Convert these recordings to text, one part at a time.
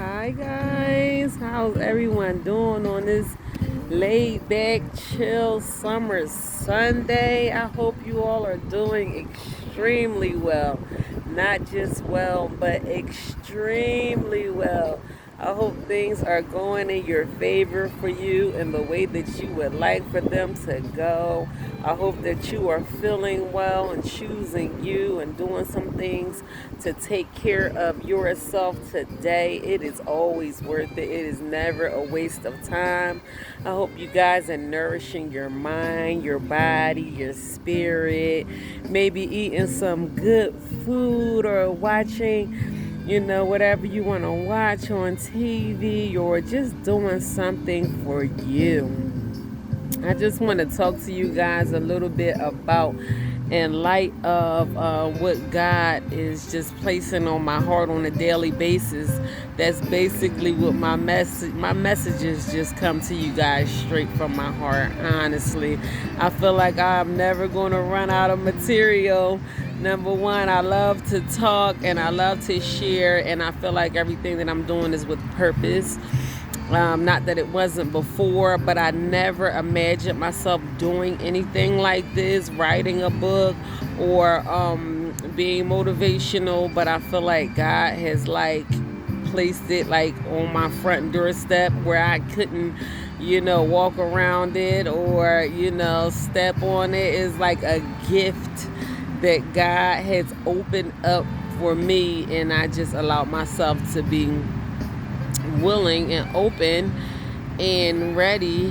Hi guys, how's everyone doing on this laid back, chill summer Sunday? I hope you all are doing extremely well. Not just well, but extremely well. I hope things are going in your favor for you in the way that you would like for them to go. I hope that you are feeling well and choosing you and doing some things to take care of yourself today. It is always worth it. It is never a waste of time. I hope you guys are nourishing your mind, your body, your spirit, maybe eating some good food or watching whatever you want to watch on TV or just doing something for you. I just want to talk to you guys a little bit about, in light of what God is just placing on my heart on a daily basis. That's basically what my messages just come to you guys straight from my heart. Honestly, I feel like I'm never going to run out of material. Number one, I love to talk and I love to share, and I feel like everything that I'm doing is with purpose. Not that it wasn't before, but I never imagined myself doing anything like this, writing a book or being motivational. But I feel like God has placed it on my front doorstep where I couldn't, walk around it or, step on it. Is like a gift that God has opened up for me, and I just allowed myself to be willing and open and ready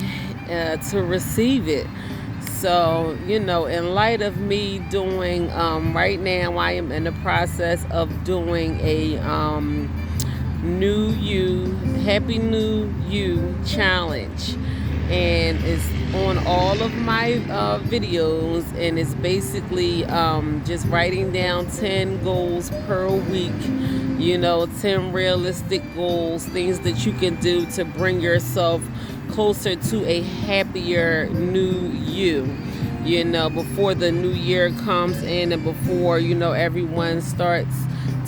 to receive it. So, in light of me doing, right now, I am in the process of doing a New You, Happy New You challenge. And it's on all of my videos, and it's basically just writing down 10 goals per week, 10 realistic goals, things that you can do to bring yourself closer to a happier new you, before the new year comes in and before, everyone starts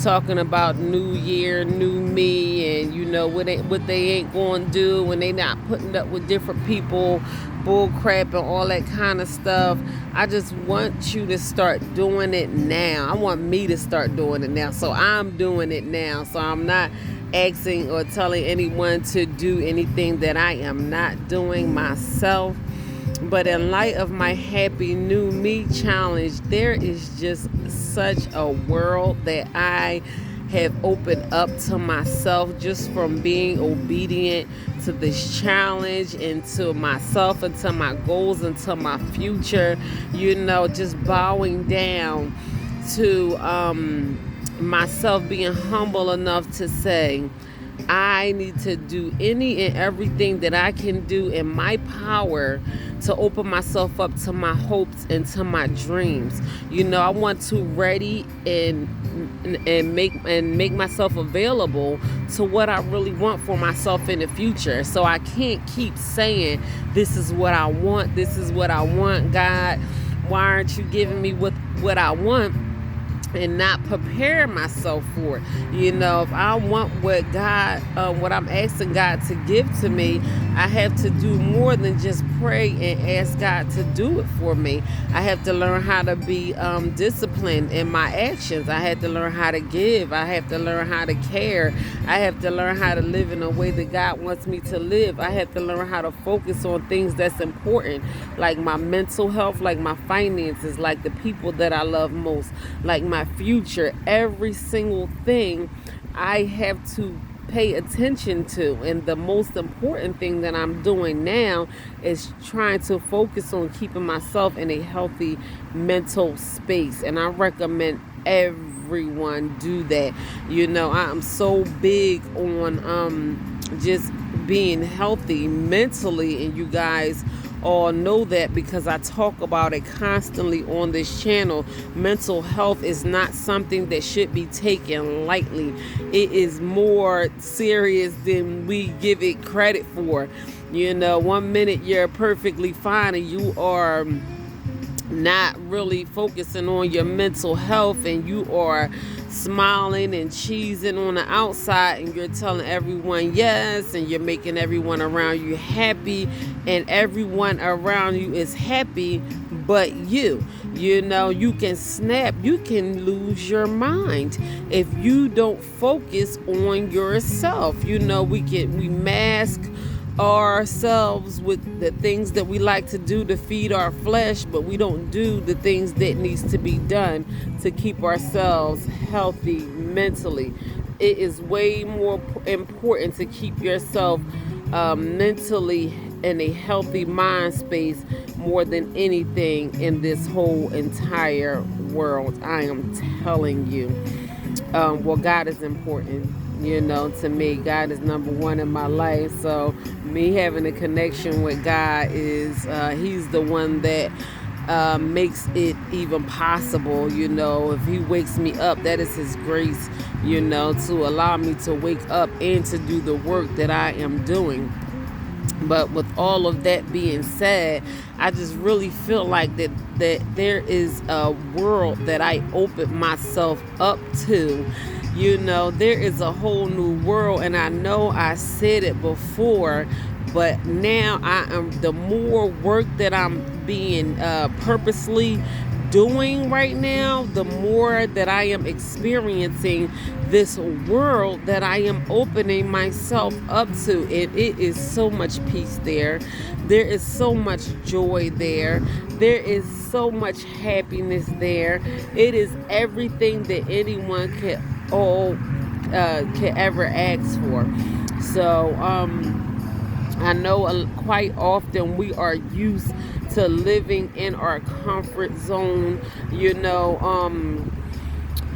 talking about new year, new me, and what they ain't going to do when they not putting up with different people, bull crap and all that kind of stuff. I just want you to start doing it now. I want me to start doing it now. So I'm doing it now. So I'm not asking or telling anyone to do anything that I am not doing myself. But in light of my Happy New Me challenge, there is just such a world that I have opened up to myself just from being obedient to this challenge and to myself and to my goals and to my future, just bowing down to myself, being humble enough to say, I need to do any and everything that I can do in my power to open myself up to my hopes and to my dreams. I want to ready and make myself available to what I really want for myself in the future. So I can't keep saying, this is what I want, this is what I want, God. Why aren't you giving me what I want? And not prepare myself for it. If I want what I'm asking God to give to me, I have to do more than just pray and ask God to do it for me. I have to learn how to be disciplined in my actions. I have to learn how to give. I have to learn how to care. I have to learn how to live in a way that God wants me to live. I have to learn how to focus on things that's important, like my mental health, like my finances, like the people that I love most, like my future. Every single thing I have to pay attention to, and the most important thing that I'm doing now is trying to focus on keeping myself in a healthy mental space, and I recommend everyone do that. I'm so big on just being healthy mentally, and you guys all know that because I talk about it constantly on this channel. Mental health is not something that should be taken lightly. It is more serious than we give it credit for. 1 minute you're perfectly fine and you are not really focusing on your mental health, and you are smiling and cheesing on the outside, and you're telling everyone yes, and you're making everyone around you happy, and everyone around you is happy but you know, you can snap, you can lose your mind if you don't focus on yourself. You know, we mask ourselves with the things that we like to do to feed our flesh, but we don't do the things that needs to be done to keep ourselves healthy mentally. It is way more important to keep yourself mentally in a healthy mind space more than anything in this whole entire world. I am telling you. Well, God is important. You know, to me, God is number one in my life. So me having a connection with God is, he's the one that makes it even possible. You know, if he wakes me up, that is his grace, you know, to allow me to wake up and to do the work that I am doing. But with all of that being said, I just really feel like that there is a world that I opened myself up to. You know, there is a whole new world, and I know I said it before, but now the more work that I'm being purposely doing right now, the more that I am experiencing this world that I am opening myself up to. And it is so much peace there. There is so much joy there. There is so much happiness there. It is everything that anyone can ever ask for. So I know quite often we are used to living in our comfort zone. You know,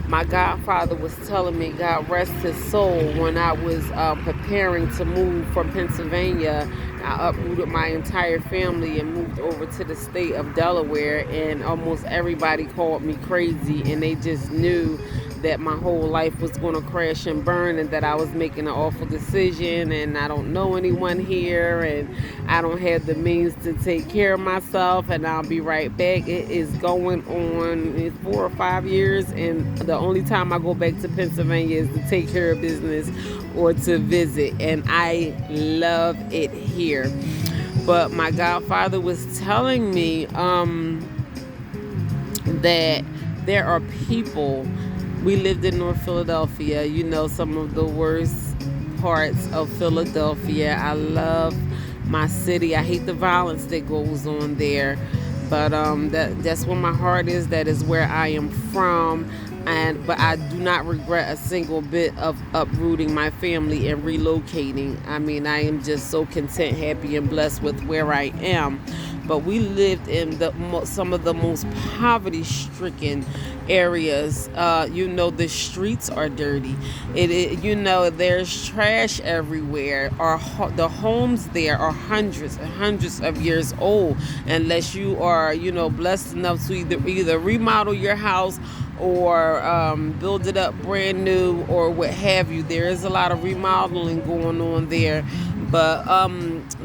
my godfather was telling me, God rest his soul, when I was preparing to move from Pennsylvania, I uprooted my entire family and moved over to the state of Delaware, and almost everybody called me crazy, and they just knew that my whole life was going to crash and burn, and that I was making an awful decision, and I don't know anyone here, and I don't have the means to take care of myself, and I'll be right back. It is going on 4 or 5 years, and the only time I go back to Pennsylvania is to take care of business or to visit, and I love it here. But my godfather was telling me that there are people. We lived in North Philadelphia, you know, some of the worst parts of Philadelphia. I love my city. I hate the violence that goes on there, but that's where my heart is. That is where I am from. But I do not regret a single bit of uprooting my family and relocating. I mean, I am just so content, happy, and blessed with where I am. But we lived in some of the most poverty-stricken areas. You know, the streets are dirty. You know, there's trash everywhere. The homes there are hundreds and hundreds of years old, unless you are, you know, blessed enough to either remodel your house or build it up brand new or what have you. There is a lot of remodeling going on there, but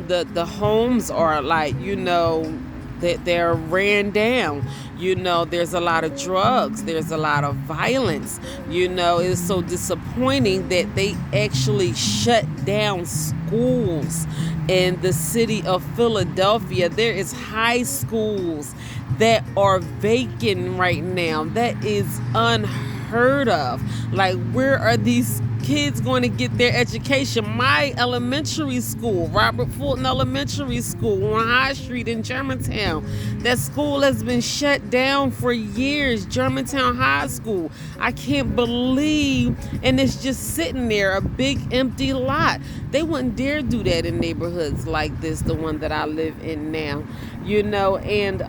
the homes are like, you know, that they're ran down. You know, there's a lot of drugs, there's a lot of violence. You know, it's so disappointing that they actually shut down schools in the city of Philadelphia. There is high schools that are vacant right now. That is unheard of. Like, where are these kids going to get their education? My elementary school, Robert Fulton Elementary School on High Street in Germantown, that school has been shut down for years. Germantown High School. I can't believe, and it's just sitting there, a big empty lot. They wouldn't dare do that in neighborhoods like this, the one that I live in now. You know, and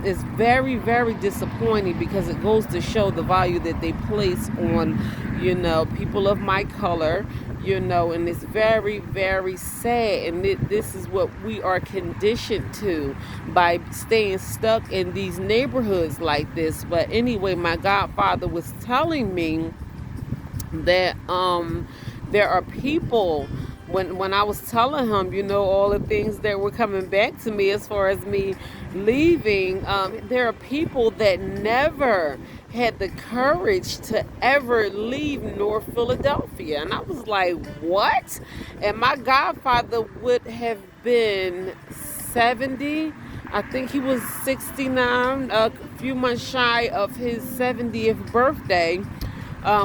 it's very, very disappointing, because it goes to show the value that they place on, you know, people of my color, you know, and it's very, very sad. And this is what we are conditioned to by staying stuck in these neighborhoods like this. But anyway, my godfather was telling me that there are people, when I was telling him, you know, all the things that were coming back to me as far as me leaving, there are people that never had the courage to ever leave North Philadelphia. And I was like, what? And my godfather would have been 70. I think he was 69, a few months shy of his 70th birthday,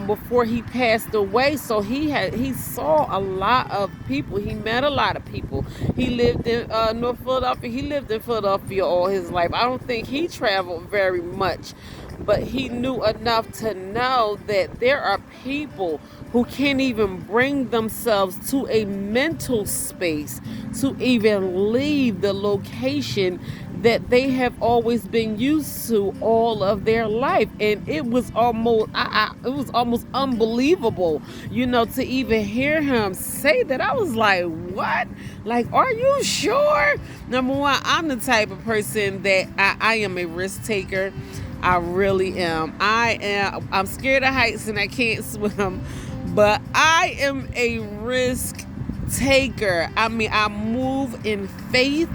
before he passed away. So he saw a lot of people. He met a lot of people. He lived in North Philadelphia. He lived in Philadelphia all his life. I don't think he traveled very much, but he knew enough to know that there are people who can't even bring themselves to a mental space to even leave the location that they have always been used to all of their life. And it was almost unbelievable, to even hear him say that. I was like, what? Like, are you sure? Number one, I'm the type of person that I am a risk taker. I really am. I'm scared of heights and I can't swim, but I am a risk taker. I mean, I move in faith.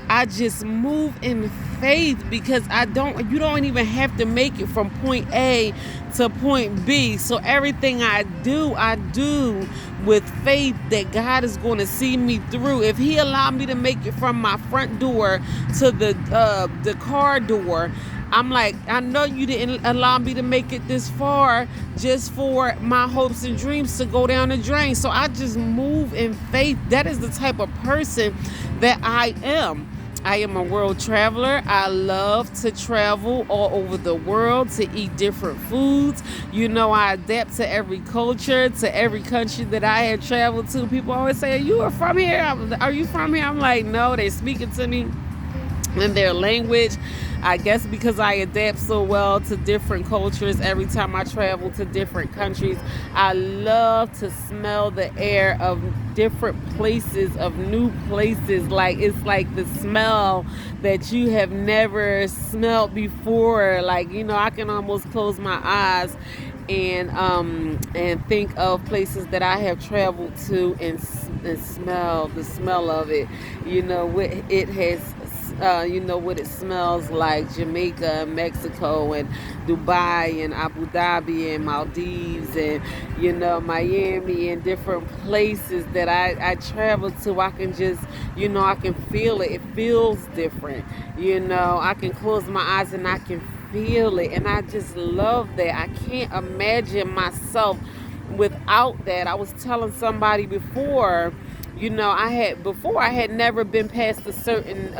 I just move in faith because you don't even have to make it from point A to point B. So everything I do with faith that God is going to see me through. If he allowed me to make it from my front door to the car door, I'm like, I know you didn't allow me to make it this far just for my hopes and dreams to go down the drain. So I just move in faith. That is the type of person that I am. I am a world traveler. I love to travel all over the world to eat different foods. I adapt to every culture, to every country that I have traveled to. People always say, are you from here? Are you from here? I'm like, no, they're speaking to me in their language. I guess because I adapt so well to different cultures every time I travel to different countries. I love to smell the air of different places, of new places. Like, it's like the smell that you have never smelled before. Like, I can almost close my eyes and think of places that I have traveled to and smell the smell of it. It has what it smells like. Jamaica, Mexico, and Dubai, and Abu Dhabi, and Maldives, and Miami, and different places that I travel to. I can just I can feel it. It feels different. I can close my eyes and I can feel it, and I just love that. I can't imagine myself without that. I was telling somebody before, I had never been past a certain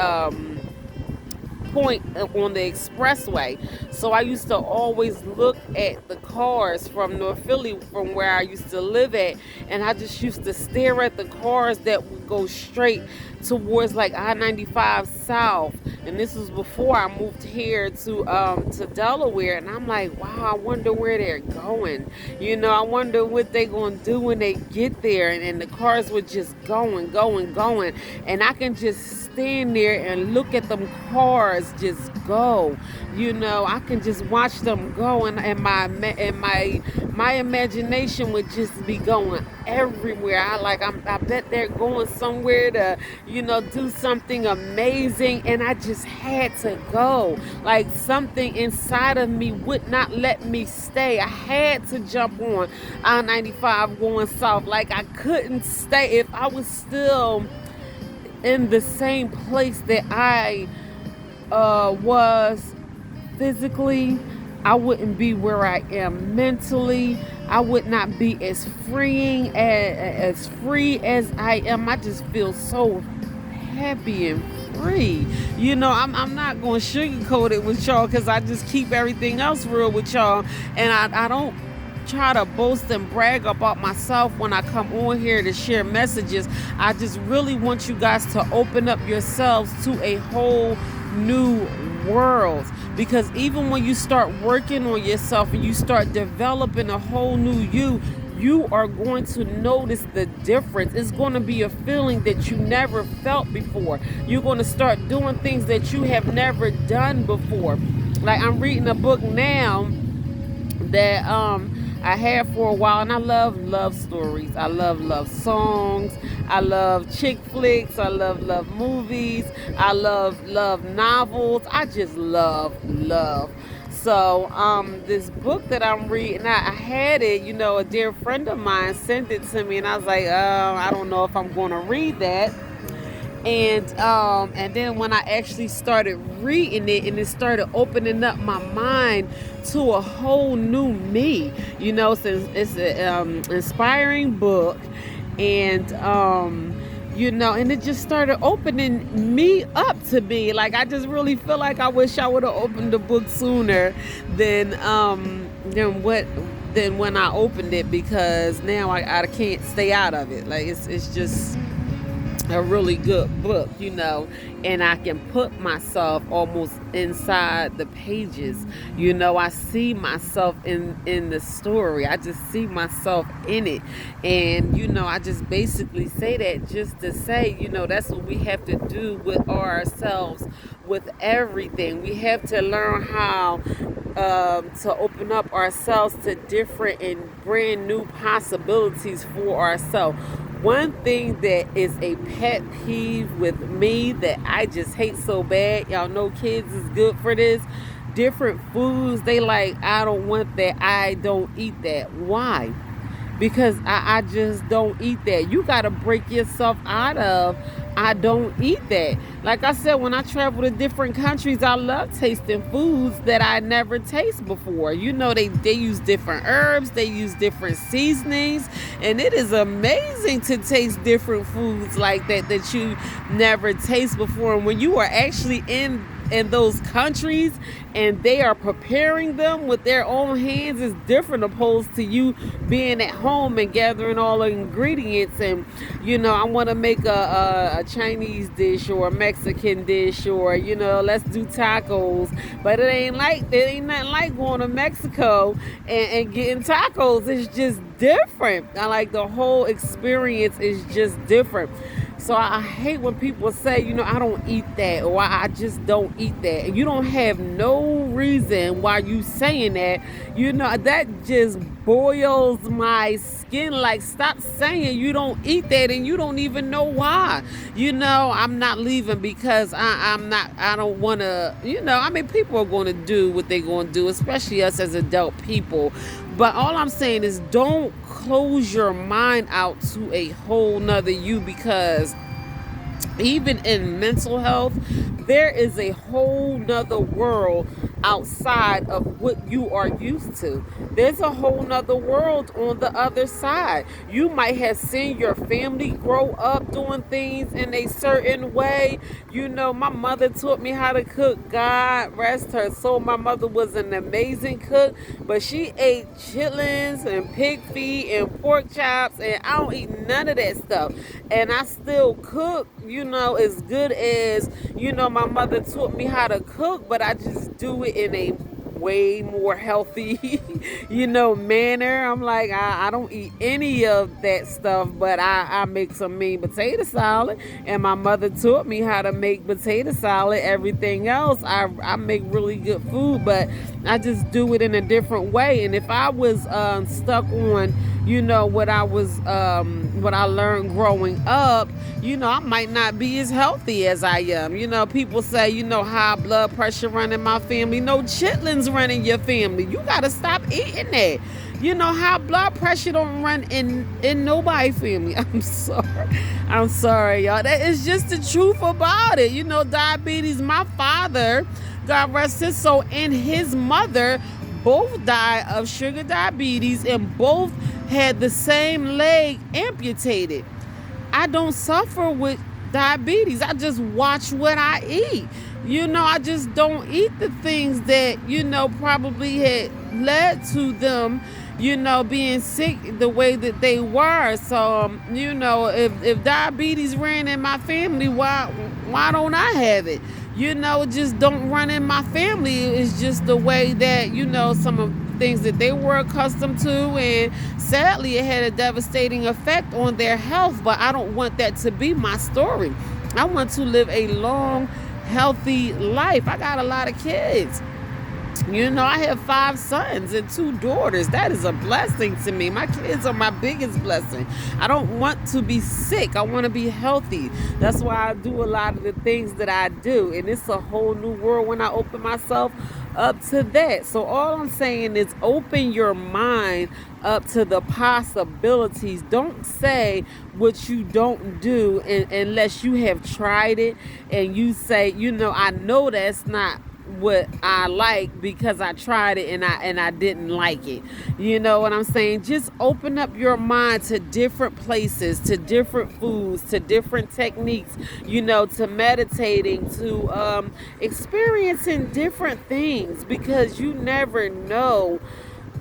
point on the expressway. So I used to always look at the cars from North Philly, from where I used to live at, and I just used to stare at the cars that would go straight towards like I-95 South. And this was before I moved here to Delaware, and I'm like, wow, I wonder where they're going. I wonder what they're going to do when they get there. And the cars were just going, and I can just stand there and look at them cars just go. I can just watch them go, and my imagination would just be going everywhere. I bet they're going somewhere to do something amazing, and I just had to go. Like, something inside of me would not let me stay. I had to jump on I-95 going south. Like, I couldn't stay. If I was still in the same place that I was physically, I wouldn't be where I am mentally. I would not be as free as I am. I just feel so happy and free. I'm not going to sugarcoat it with y'all, because I just keep everything else real with y'all, and I don't try to boast and brag about myself when I come on here to share messages. I just really want you guys to open up yourselves to a whole new world, because even when you start working on yourself and you start developing a whole new you are going to notice the difference. It's going to be a feeling that you never felt before. You're going to start doing things that you have never done before. Like, I'm reading a book now that I had for a while, and I love love stories. I love love songs. I love chick flicks. I love movies. I love novels. I just love. So this book that I'm reading, I had it, a dear friend of mine sent it to me, and I was like, I don't know if I'm going to read that. And then when I actually started reading it, and it started opening up my mind to a whole new me. Since it's an inspiring book, and and it just started opening me up to be like, I just really feel like I wish I would have opened the book sooner than what than when I opened it, because now I can't stay out of it. Like, it's just a really good book, and I can put myself almost inside the pages. I see myself in the story. I just see myself in it. And I just basically say that just to say, that's what we have to do with ourselves, with everything. We have to learn how to open up ourselves to different and brand new possibilities for ourselves. One thing that is a pet peeve with me that I just hate so bad, y'all know kids is good for this. Different foods, they like, I don't want that, I don't eat that. Why? Because I just don't eat that. You got to break yourself out of, I don't eat that. Like I said, when I travel to different countries, I love tasting foods that I never taste before. They use different herbs, they use different seasonings, and it is amazing to taste different foods like that you never taste before. And when you are actually in those countries and they are preparing them with their own hands, is different opposed to you being at home and gathering all the ingredients. And I want to make a Chinese dish or a Mexican dish, or let's do tacos, but it ain't nothing like going to Mexico and getting tacos. It's just different. I like the whole experience is just different. So I hate when people say, I don't eat that, or I just don't eat that. And you don't have no reason why you saying that. That just boils my skin. Like, stop saying you don't eat that and you don't even know why. I'm not leaving because I don't want to, people are going to do what they're going to do, especially us as adult people. But all I'm saying is, don't close your mind out to a whole nother you, because even in mental health, there is a whole nother world outside of what you are used to. There's a whole nother world on the other side. You might have seen your family grow up doing things in a certain way. My mother taught me how to cook. God rest her soul. My mother was an amazing cook, but she ate chitlins and pig feet and pork chops, and I don't eat none of that stuff. And I still cook, as good as, my mother taught me how to cook, but I just do it in a way more healthy, manner. I'm like, I don't eat any of that stuff, but I make some mean potato salad, and my mother taught me how to make potato salad. Everything else, I make really good food, but I just do it in a different way. And if I was stuck on, what I learned growing up, I might not be as healthy as I am. People say, high blood pressure running my family. No chitlins running your family. You got to stop eating that. High blood pressure don't run in nobody's family. I'm sorry, y'all. That is just the truth about it. Diabetes, my father, God rest his soul, and his mother both died of sugar diabetes, and both had the same leg amputated. I don't suffer with diabetes. I just watch what I eat. I just don't eat the things that, probably had led to them, being sick the way that they were. So, if diabetes ran in my family, why don't I have it? It just don't run in my family. It's just the way that, some of the things that they were accustomed to, and sadly it had a devastating effect on their health. But I don't want that to be my story. I want to live a long, healthy life. I got a lot of kids. You know, I have 5 sons and 2 daughters. That is a blessing to me. My kids are my biggest blessing. I don't want to be sick. I want to be healthy. That's why I do a lot of the things that I do. And it's a whole new world when I open myself up to that. So all I'm saying is open your mind up to the possibilities. Don't say what you don't do unless you have tried it and you say, I know that's not what I like because I tried it and I didn't like it. You know what I'm saying? Just open up your mind to different places, to different foods, to different techniques, to meditating, to experiencing different things, because you never know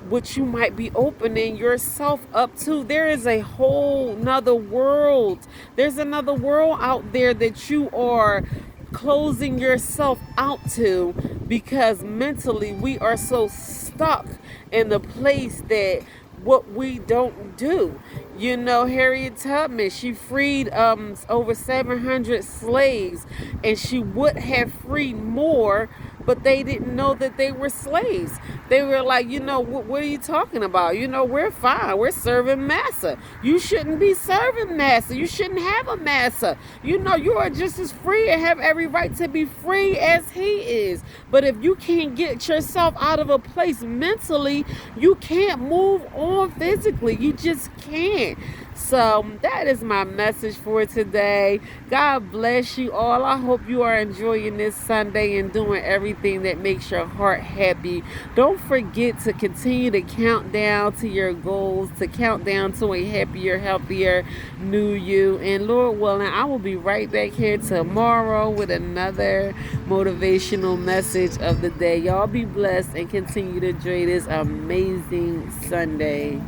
what you might be opening yourself up to. There is a whole nother world. There's another world out there that you are closing yourself out to, because mentally we are so stuck in the place that what we don't do. Harriet Tubman, she freed over 700 slaves, and she would have freed more, but they didn't know that they were slaves. They were like, what are you talking about? We're fine. We're serving massa. You shouldn't be serving massa. You shouldn't have a massa. You are just as free and have every right to be free as he is. But if you can't get yourself out of a place mentally, you can't move on physically. You just can't. So that is my message for today. God bless you all. I hope you are enjoying this Sunday and doing everything that makes your heart happy. Don't forget to continue to count down to your goals, to count down to a happier, healthier new you. And Lord willing, I will be right back here tomorrow with another motivational message of the day. Y'all be blessed and continue to enjoy this amazing Sunday.